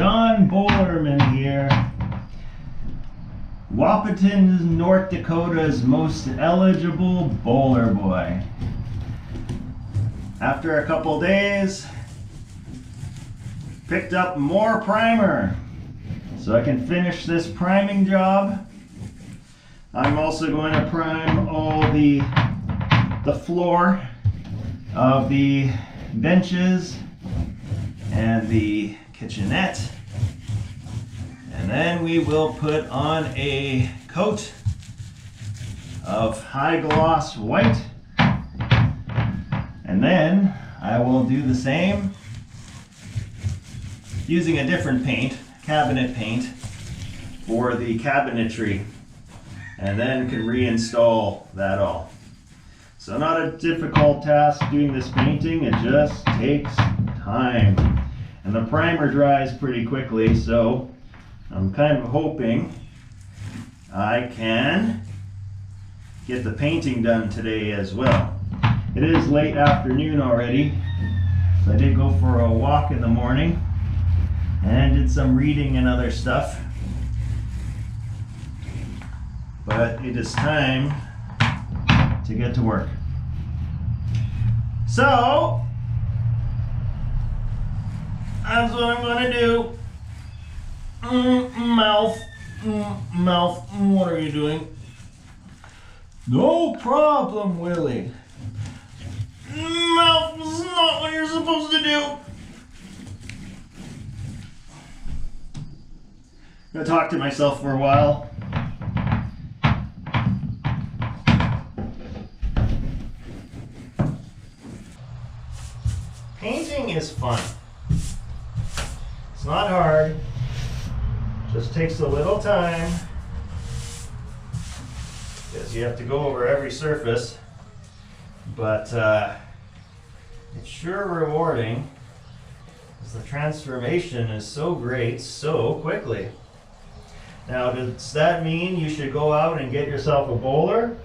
Bolerman here. Wahpeton, North Dakota's most eligible bowler boy. After a couple days, picked up more primer so I can finish this priming job. I'm also going to prime all the floor of the benches and the kitchenette. And then we will put on a coat of high gloss white. And then I will do the same using a different paint, cabinet paint, for the cabinetry. And then can reinstall that all. So not a difficult task doing this painting, it just takes time. And the primer dries pretty quickly, so I'm kind of hoping I can get the painting done today as well. It is late afternoon already, so I did go for a walk in the morning and did some reading and other stuff. But it is time to get to work. So, that's what I'm gonna do. Mouth, what are you doing? No problem, Willie. Mouth is not what you're supposed to do. I'm gonna talk to myself for a while. Painting is fun. It's not hard. Just takes a little time because you have to go over every surface, but it's sure rewarding because the transformation is so great so quickly. Now, does that mean you should go out and get yourself a bowler?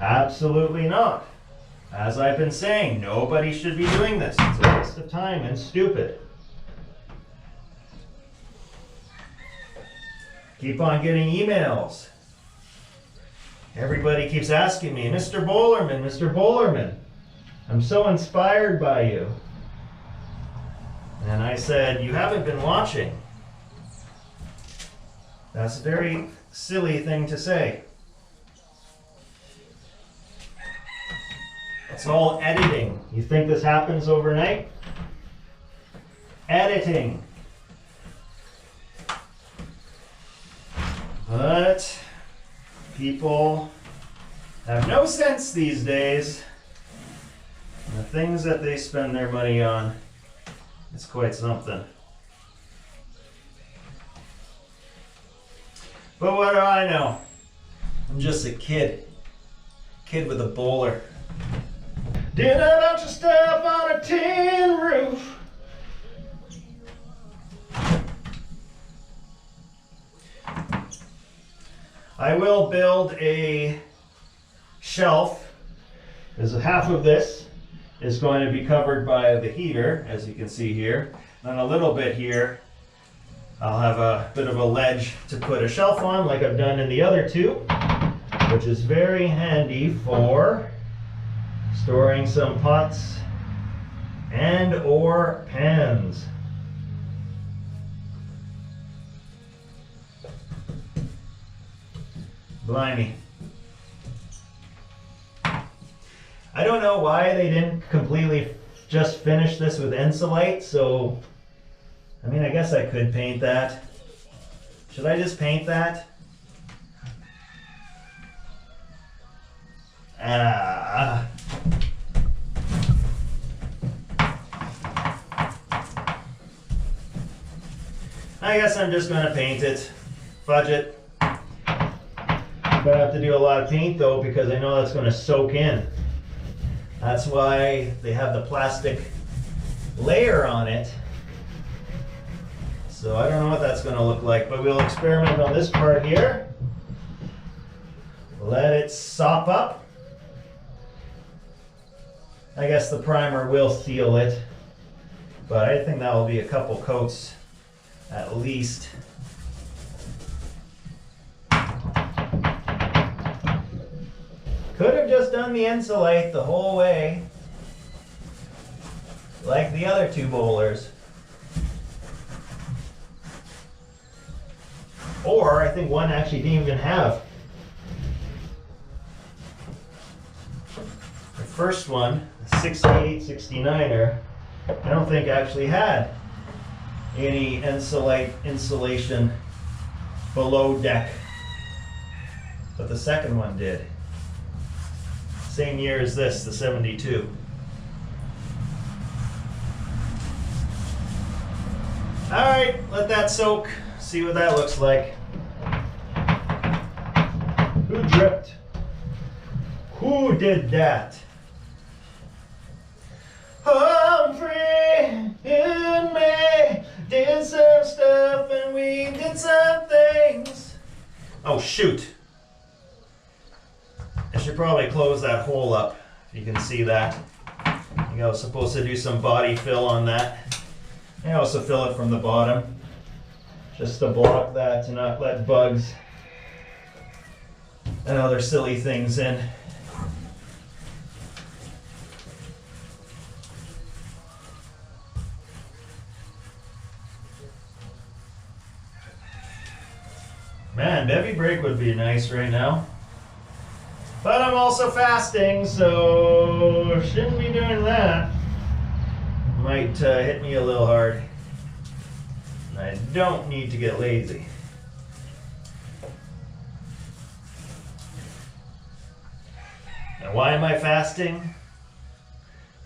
Absolutely not. As I've been saying, nobody should be doing this. It's a waste of time and stupid. Keep on getting emails. Everybody keeps asking me, Mr. Bolerman, I'm so inspired by you. And I said, you haven't been watching. That's a very silly thing to say. It's all editing. You think this happens overnight? Editing. But people have no sense these days. And the things that they spend their money on, it's quite something. But what do I know? I'm just a kid with a bowler. Did a bunch of stuff on a tin roof. I will build a shelf. There's half of this is going to be covered by the heater, as you can see here. And a little bit here, I'll have a bit of a ledge to put a shelf on, like I've done in the other two, which is very handy for storing some pots and or pans. Blimey. I don't know why they didn't completely just finish this with Insulite, so I mean, I guess I could paint that. Should I just paint that? I guess I'm just gonna paint it. Fudge it. I'm gonna have to do a lot of paint though because I know that's gonna soak in. That's why they have the plastic layer on it. So I don't know what that's gonna look like, but we'll experiment on this part here. Let it sop up. I guess the primer will seal it, but I think that will be a couple coats at least. Could have just done the insulate the whole way, like the other two bowlers. Or I think one actually didn't even have. The first one, the 68, 69er, I don't think actually had any insulation below deck, but the second one did. Same year as this, the 72. All right, let that soak. See what that looks like. Who dripped? Who did that? Humphrey and me did some stuff and we did some things. Oh shoot. I should probably close that hole up if you can see that. I think I was supposed to do some body fill on that. I also fill it from the bottom just to block that, to not let bugs and other silly things in. Man, bevy break would be nice right now. But I'm also fasting, so shouldn't be doing that. Might hit me a little hard. I don't need to get lazy. Now why am I fasting?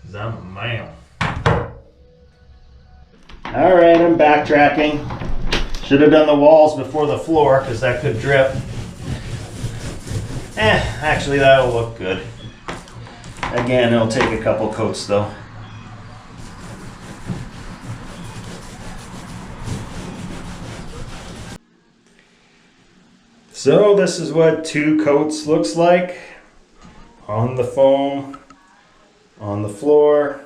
Because I'm a man. Alright, I'm backtracking. Should have done the walls before the floor because that could drip. Actually that'll look good. Again, it'll take a couple coats though. So this is what 2 coats looks like on the foam, on the floor,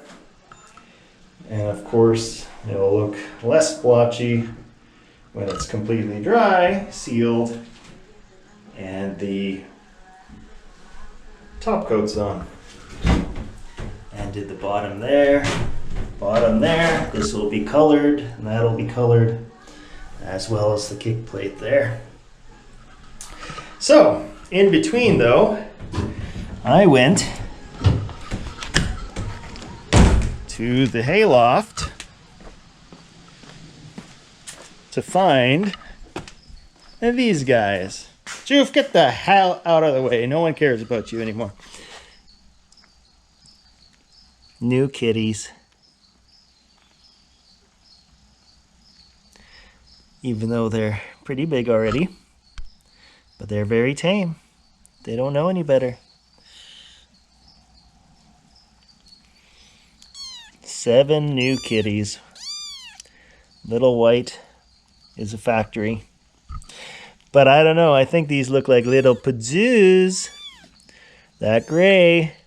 and of course it'll look less blotchy when it's completely dry, sealed, and the top coat's on. And did the bottom there, this will be colored, and that'll be colored, as well as the kick plate there. So, in between though, I went to the hayloft to find these guys. Joof, get the hell out of the way. No one cares about you anymore. New kitties. Even though they're pretty big already. But they're very tame. They don't know any better. 7 new kitties. Little White is a factory. But I don't know, I think these look like little pazoos. That gray.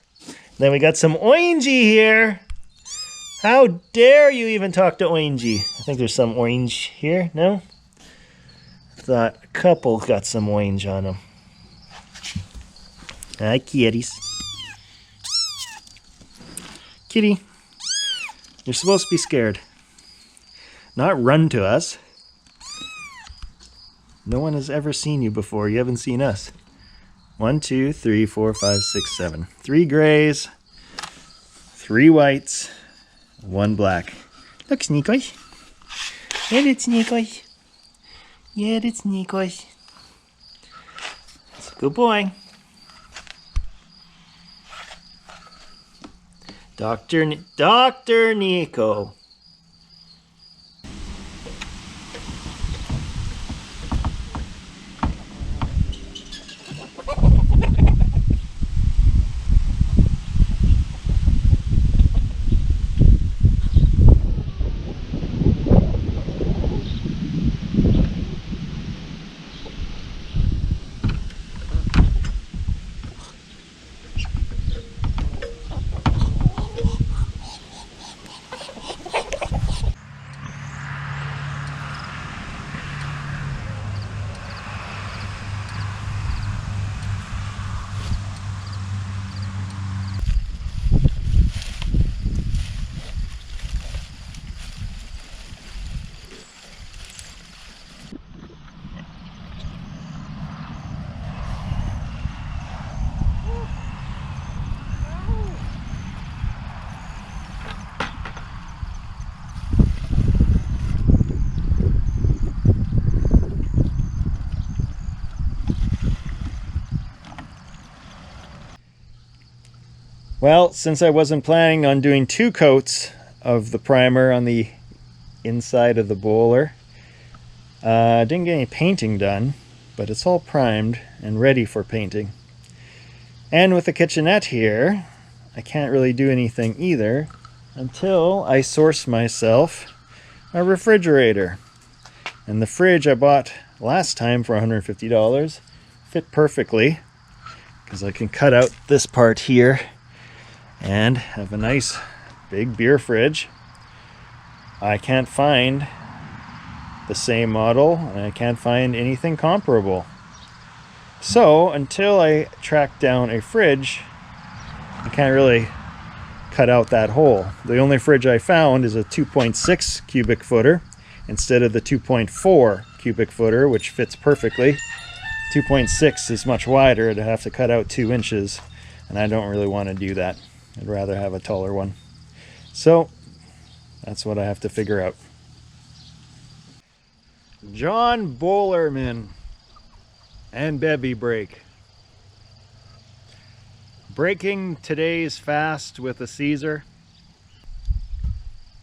Then we got some orangey here. How dare you even talk to orangey? I think there's some orange here, no? Thought a couple got some orange on them. Hi, kitties. Kitty, you're supposed to be scared. Not run to us. No one has ever seen you before. You haven't seen us. 1, 2, 3, 4, 5, 6, 7. 3 grays, 3 whites, 1 black. Look, Sneakoy. Get it, Sneakoy. Get it, Sneakoy. That's a good boy. Dr. Nico. Well, since I wasn't planning on doing 2 coats of the primer on the inside of the bowler, I didn't get any painting done, but it's all primed and ready for painting. And with the kitchenette here, I can't really do anything either until I source myself a refrigerator. And the fridge I bought last time for $150 fit perfectly, because I can cut out this part here and have a nice big beer fridge. I can't find the same model, and I can't find anything comparable. So until I track down a fridge, I can't really cut out that hole. The only fridge I found is a 2.6 cubic footer instead of the 2.4 cubic footer, which fits perfectly. 2.6 is much wider. I'd have to cut out 2 inches, and I don't really want to do that. I'd rather have a taller one. So that's what I have to figure out. John Bolerman and Bevy break. Breaking today's fast with a Caesar.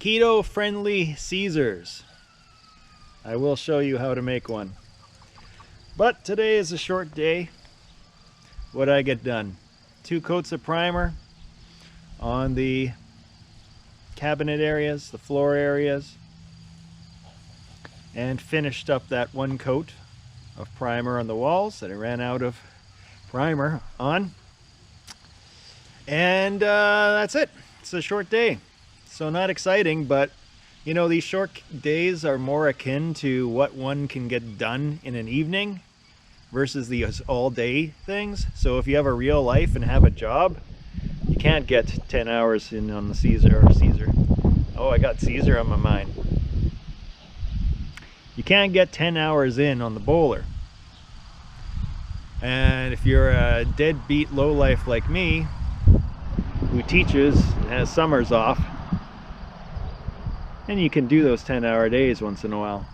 Keto-friendly Caesars. I will show you how to make one. But today is a short day. What did I get done? 2 coats of primer on the cabinet areas, the floor areas, and finished up that 1 coat of primer on the walls that I ran out of primer on. And that's it. It's a short day. So not exciting, but you know, these short days are more akin to what one can get done in an evening versus these all-day things. So if you have a real life and have a job, you can't get 10 hours in on the Caesar. Oh, I got Caesar on my mind. You can't get 10 hours in on the bowler. And if you're a deadbeat lowlife like me, who teaches and has summers off, and you can do those 10-hour days once in a while.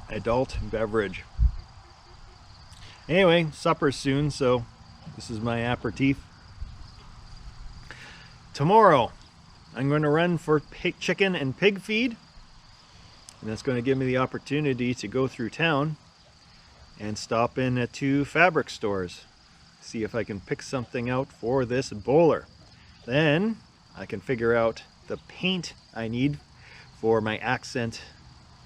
Adult beverage. Anyway, supper's soon, so this is my aperitif. Tomorrow, I'm going to run for chicken and pig feed, and that's going to give me the opportunity to go through town and stop in at 2 fabric stores, see if I can pick something out for this bowler. Then I can figure out the paint I need for my accent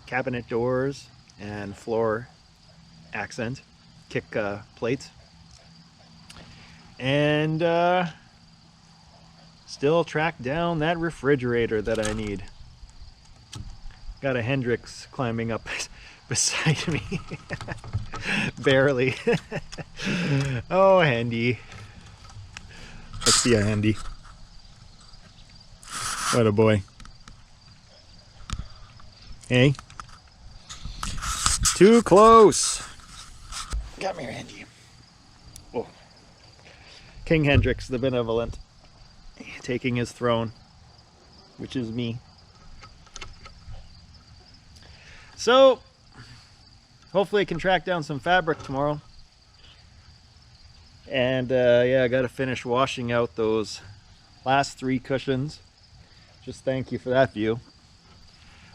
cabinet doors and floor accent kick plates, and still track down that refrigerator that I need. Got a Hendrix climbing up beside me. Barely. Oh, Handy. Let's see a Handy. What a boy. Hey. Too close. Come here, Handy. Oh. King Hendrix the Benevolent, taking his throne, which is me. So, hopefully I can track down some fabric tomorrow. And yeah, I gotta finish washing out those last 3 cushions. Just thank you for that view.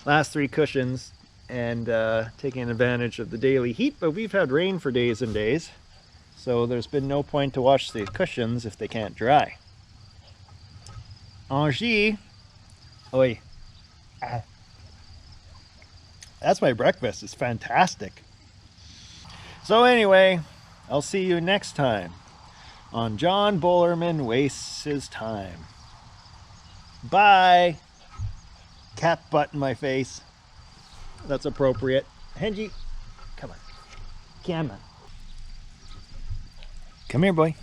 Last 3 cushions, and taking advantage of the daily heat, but we've had rain for days and days, so there's been no point to wash the cushions if they can't dry. Angie. Oi. Ah. That's my breakfast. It's fantastic. So anyway, I'll see you next time on John Bolerman Wastes His Time. Bye. Cat butt in my face. That's appropriate. Henji, come on. Come on. Come here, boy.